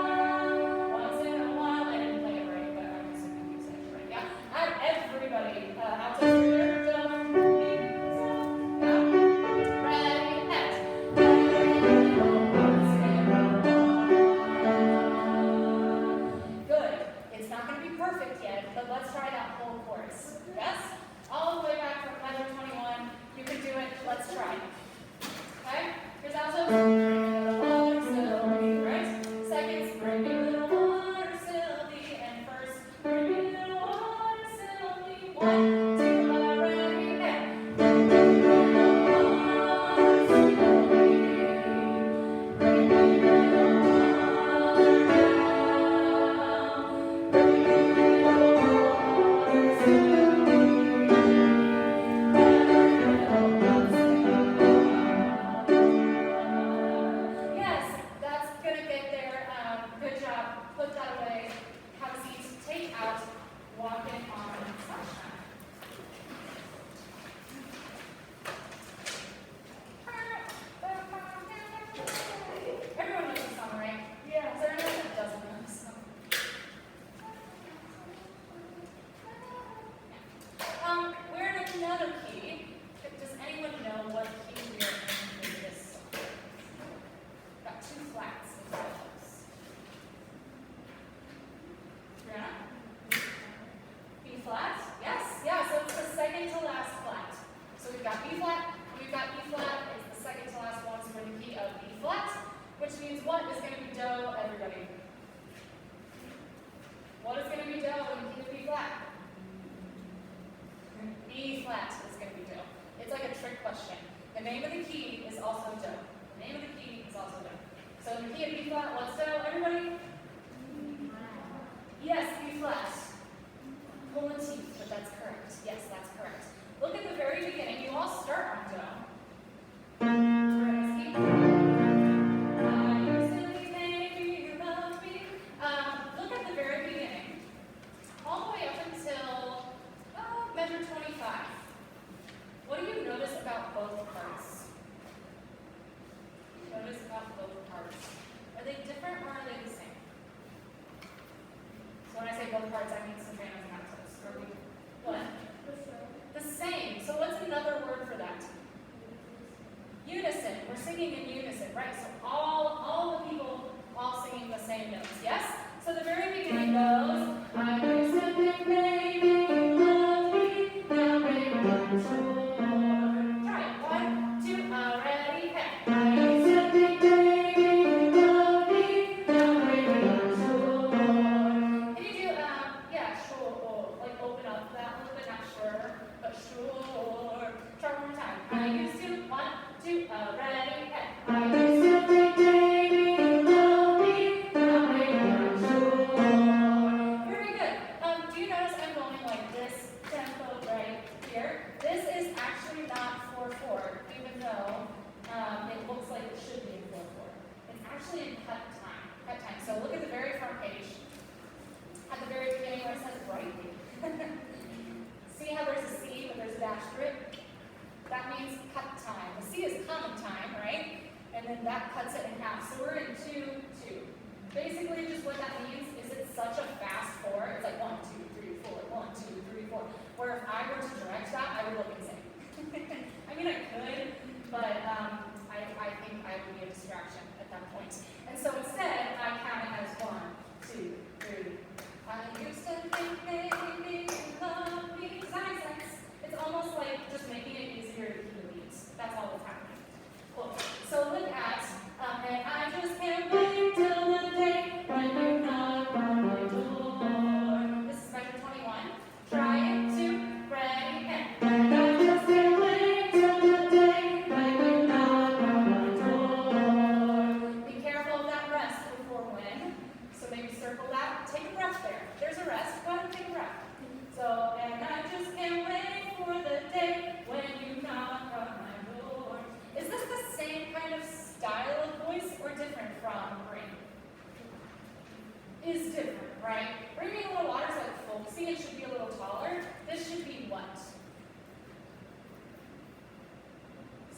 Once in a while. I didn't play it right, but I'm assuming you said it right. Yeah. And everybody, altos here. Yeah. Ready, and every little once in a while. Good. It's not going to be perfect yet, but let's try that whole chorus. Yes? All the way back from measure 21. You can do it. Let's try. Okay? Here's alto. Bring me little water, Sylvie, right? Seconds. Bring me little water, Sylvie. And first, bring me little water, Sylvie. 1, 2, ready, and bring me little water, Sylvie. Bring me little water now. Bring me little water, Sylvie. Yes, that's gonna get there. Good job. Put that away. Have a seat. Take out. Walking on sunshine. Everyone knows the song, right? Yeah. Is there anyone that doesn't know the song? We're in another key. Does anyone know what key we are in for this song? Got 2 flats instead of those. Brianna? B flat? Yes, yeah, so it's the second to last flat. So we've got B flat, we've got E flat, it's the second to last one, so we're in the key of B flat, which means what is going to be do, everybody? What is going to be do in the key of B flat? B flat is going to be do. It's like a trick question. The name of the key is also do. The name of the key is also do. So in the key of B flat, what's do, everybody? Yes, B flat. Pulling teeth, but that's correct. Yes, that's correct. Look at the very beginning. You all start on do. We're in this key. I used to think maybe you loved me. Look at the very beginning. All the way up until measure 25. What do you notice about both parts? Notice about both parts. Are they different or are they the same? So when I say both parts, I mean sopranos and altos. What? The same. So what's another word for that? Unison. We're singing in unison, right? So all the people all singing the same notes. Yes? So the very beginning goes, I used to think maybe you loved me, now maybe I'm sure. Try it. 1, 2, ready, and I used to think maybe you loved me, now maybe I'm sure. Can you do, yeah, sure, like open up that a little bit, not sure, but sure. Try one more time. I used to, 1, 2, ready, and I used to think maybe you loved me, now maybe I'm sure. Very good. Do you notice I'm going like this tempo right here? This is actually not 4/4, even though it looks like it should be in 4/4. It's actually in cut time. Cut time. So look at the very front page. At the very beginning where it says brightly. See how there's a C, but there's a dash through it? That means cut time. The C is common time, right? And then that cuts it in half. So we're in 2/2. Basically, just what that means is it's such a fast 4. It's like 1, 2, 3, 4, 1, 2, 3, 4. I think I would be a distraction at that point. And so instead, I count it as 1, 2, 3. I used to think maybe you love me. Does that make sense? It's almost like just making it easier to keep the beats. That's all that's happening. Cool. So look at, and I just can't wait till the day when you knock on my door. This is measure 21. Try it, 2, ready, and I just can't wait till the day when you knock on my door. Be careful of that rest before when. So maybe circle that. Take a breath there. There's a rest. Go ahead and take a breath. So, and I just can't wait for the day when you knock on my door. Is this the same kind of style of voice or different from Bring? Is different, right? Bring Me a Little Water is like folksy. It should be a little taller. This should be what?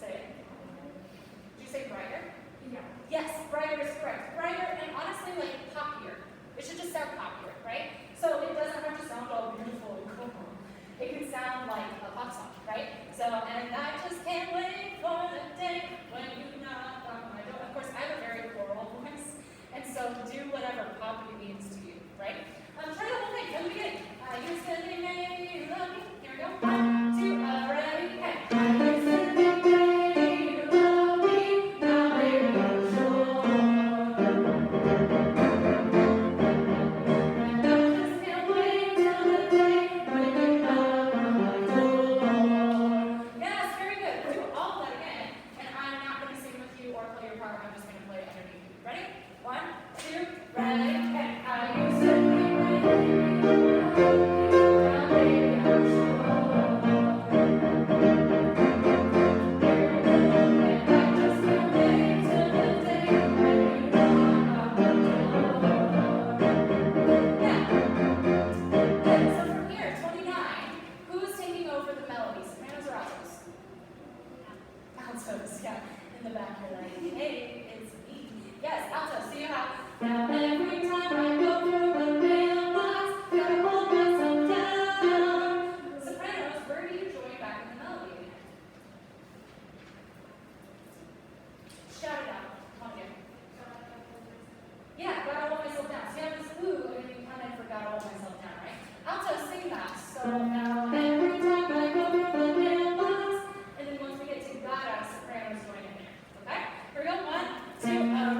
Say it. Did you say brighter?
Yeah.
Yes, brighter is correct. Brighter and honestly like poppier. It should just sound poppier, right? So it doesn't have to sound all beautiful and cool. It can sound like a pop song, right? So, and I just can't wait for the day when you knock on my door. Of course, I have a very choral voice, and so do whatever poppy means to you, right? Try the whole thing from the beginning. I used to think maybe you love me. Here we go. 1, 2, ready, hey. I used to think maybe you love me. Now baby, I'm sure. And I just can't wait till the day when you knock on my door. Yes, very good. We'll do all of that again, and I'm not going to sing with you or play your part. I'm just going to play it underneath you. Ready? 1, 2, ready, and I used to think maybe you love me. Now baby, I'm sure. And I just can't wait till the day when you knock on my door. Yeah. Good. So from here, 29, who's taking over the melody? Sopranos or altos? Altos, yeah. In the back, you're like, hey, it's me. Yes, altos. So you have, now every time I go through the mailbox, gotta hold myself down. Sopranos, where do you join back in the melody again? Shout it out. Come on, again. Yeah, gotta hold myself down. So you have this ooh, and then you come in for gotta hold myself down, right? Altos, sing that. So now every time I go through the mailbox, and then once we get to gotta, sopranos join in there. Okay? Here we go. 1, 2,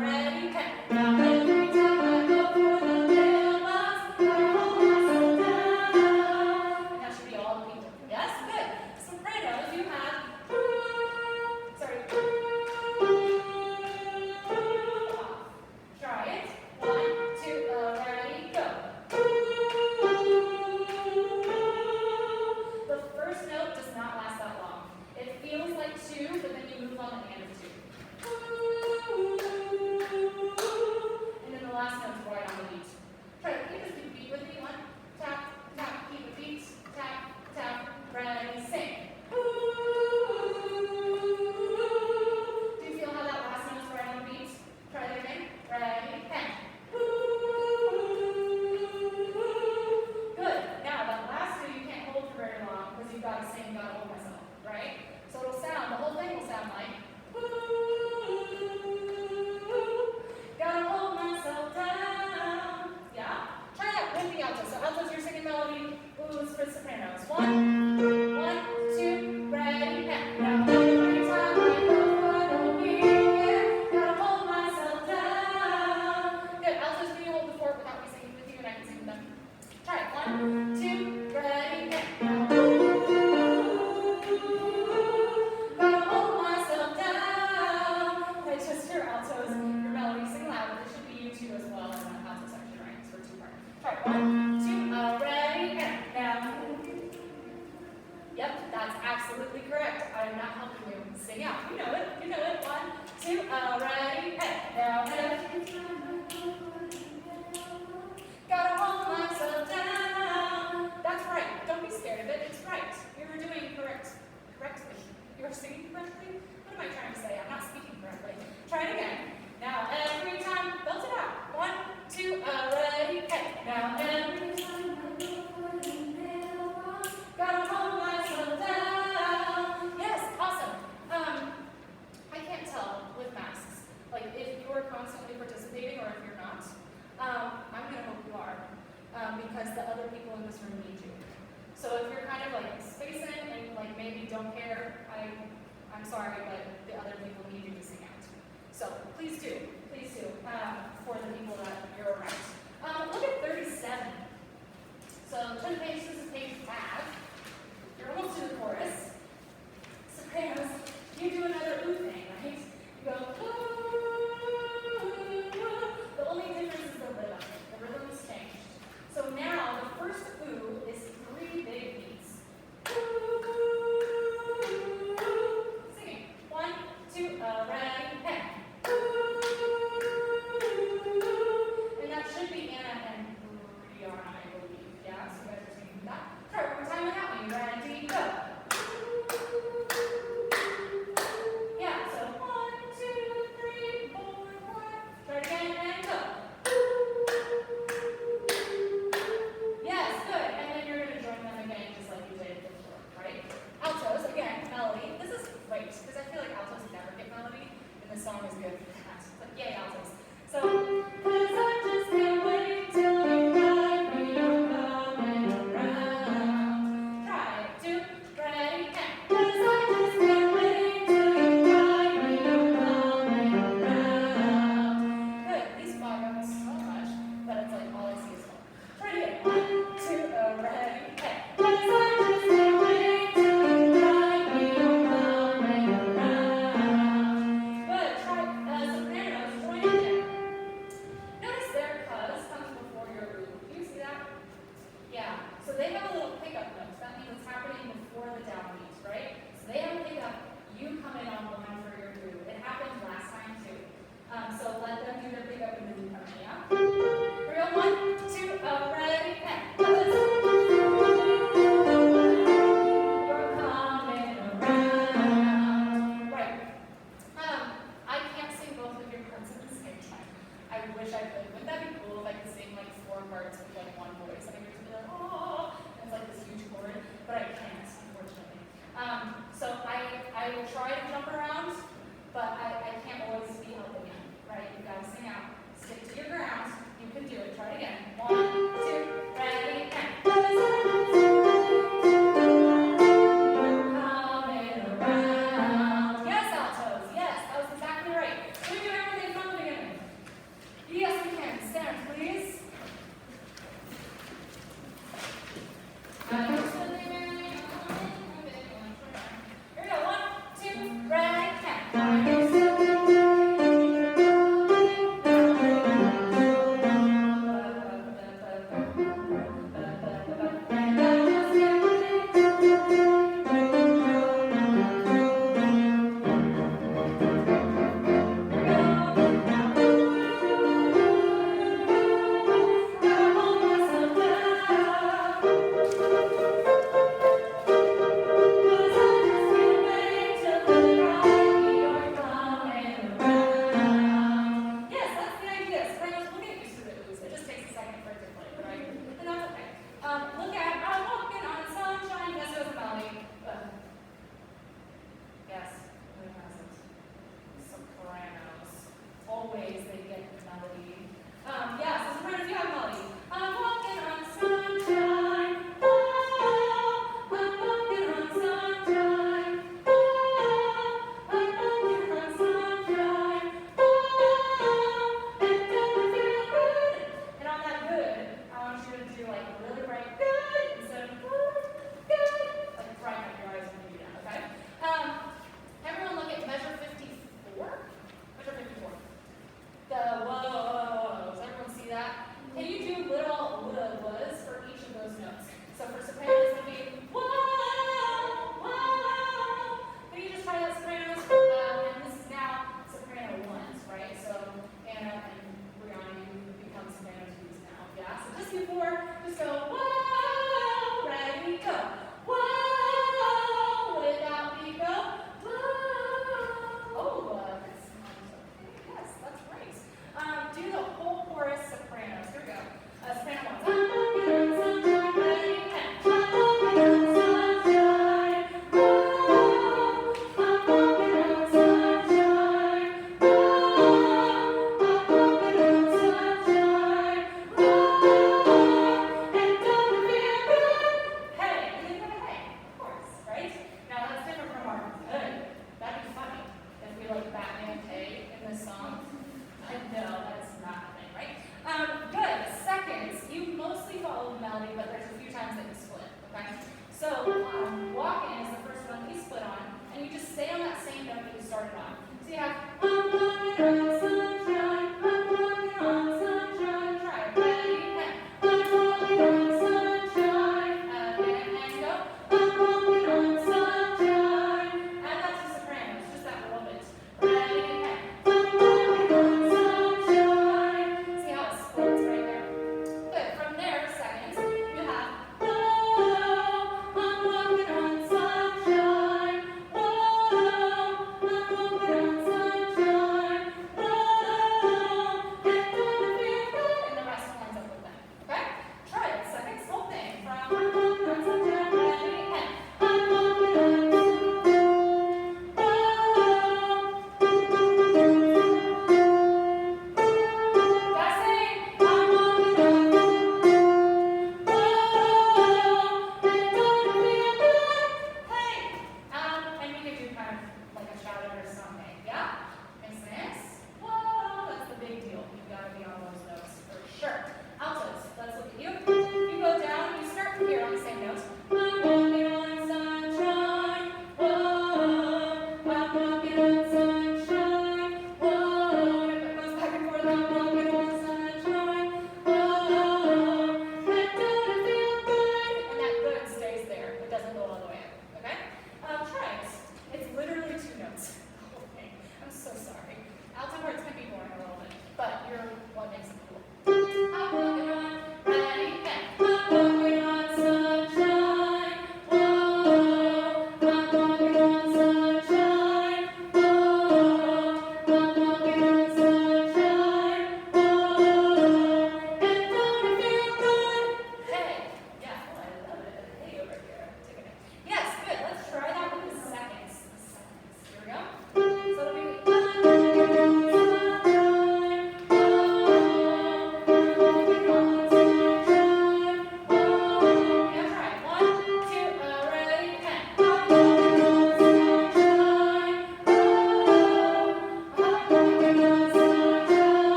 ready, hey. Now every time I go through the mailbox, gotta hold myself down. And that should be all the people. Yes? Good. Sopranos, you have sorry. Off. Try it. 1, 2, ready, go. The first note does not last that long. It feels like 2, but then you move on the end of 2. And then the last note's right on the beat. Try to keep this beat with me. 1, tap, tap, keep the beat. Tap, tap, ready, sing. Do you feel how that last note's right on the beat? Try that again. Ready, and. Good. Now that last two you can't hold for very long because you've got to sing, gotta hold myself, right? So it'll sound, the whole thing will sound like. Gotta hold myself down. Yeah? Try that with the altos. So altos, you're singing melody. Oohs for sopranos. 1, 2, ready, and now every time I go for the weekend, gotta hold myself down. Good. Altos, can you hold the fort without me singing with you and I can sing with them? Try it. 1, 2, ready, and now. Gotta hold myself down. I just hear altos, your melody, sing loud. It should be you two as well in that alto section, right? So we're 2 parts. Try it. 1, 2, ready, and now. Yep, that's absolutely correct. I am not helping you. Sing out. You know it. You know it. 1, 2, ready, and now. Gotta hold myself down. That's right. Don't be scared of it. It's right. You're doing correctly. You're singing correctly? What am I trying to say? I'm not speaking correctly. Try it again. Now, every time, belt it out. 1, 2, ready, hey. Now, every time I go for the mailbox, gotta hold myself down. Yes, awesome. don't care, I'm sorry, but the other people need you to sing out. So please do, for the people that you're around. Look at 37. So turn the page, this is page 5. You're almost to the chorus. Sopranos, you do another ooh thing, right? You go ooh, ooh. The only difference is the rhythm. The rhythm's changed. So now the first ooh is 3 big beats. Ooh, singing. 1, 2, ready, and ooh, and that should be Anna and Brianna, I believe. Yeah, so you guys are singing that. Try it one more time. stay on that same note that you started on. So you have I'm walking on sunshine, I'm walking on sunshine. Try it. Ready? And I'm walking on sunshine. Again, and go. I'm walking on sunshine. And that's a soprano. It's just that little bit. Ready? And I'm walking on sunshine. See how it splits right there? Good. From there, second, you have whoa, I'm walking on sunshine. Whoa, I'm walking on sunshine.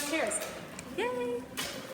Cheers.